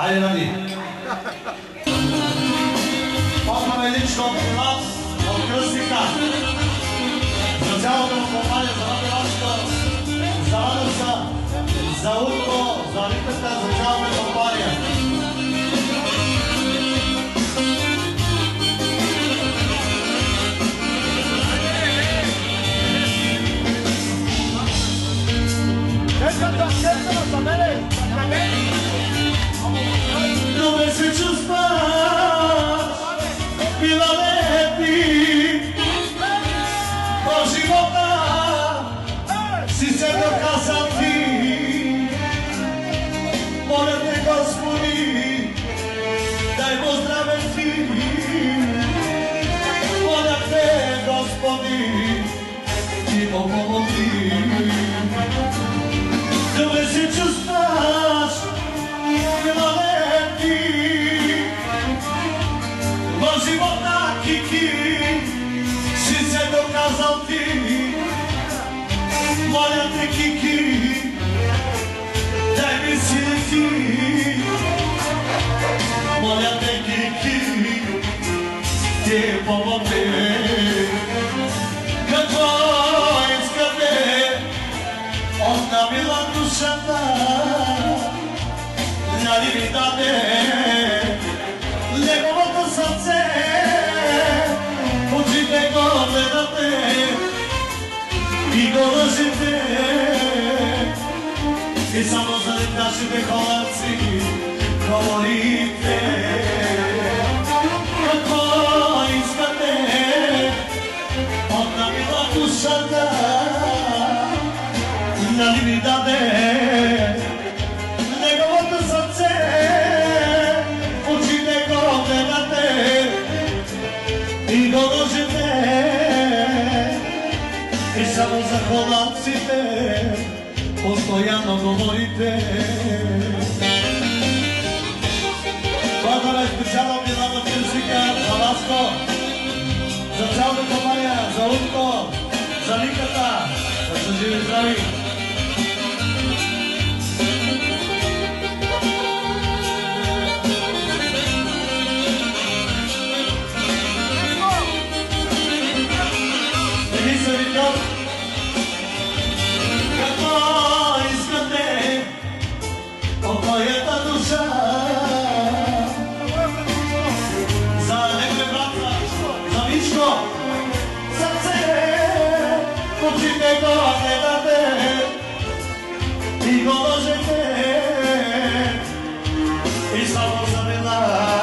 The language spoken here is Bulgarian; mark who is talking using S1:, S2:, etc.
S1: Хайде, Нади! Познаме лично от нас, от кръстника. За цялото му компания, за Нади Вашко, за Радоса, за Утко, за Ритата, за цялата компания. Добре се чувстваш, мила лети, по живота си се доказал ти. Моля те, Господи, дай му здраве ти. Моля те, Господи, ти му помогни. Добре се чувстваш, мила лети, в живота Кики си се доказал ти. Моля те, Кики, дай ми сили ти. Моля те, Кики, ти помогни. Какво искате от намила душата, нали ми даде неговото сърце. Очите го гледате и го лъжите, и само заради нашите холъци говорите. Какво искате от намила душата, нали ми даде неговото сърце. Очите го гледате и го лъжите, и само за холандците постоянно говорите. Това е специално Милана Пирсика, за Васко, за цялата компания, за Утко, за Никата, да са живи здрави. Какво искате от моята душа? За некои брата, за Вичко, сърце, очите го гледате и го лъжете, и само за мила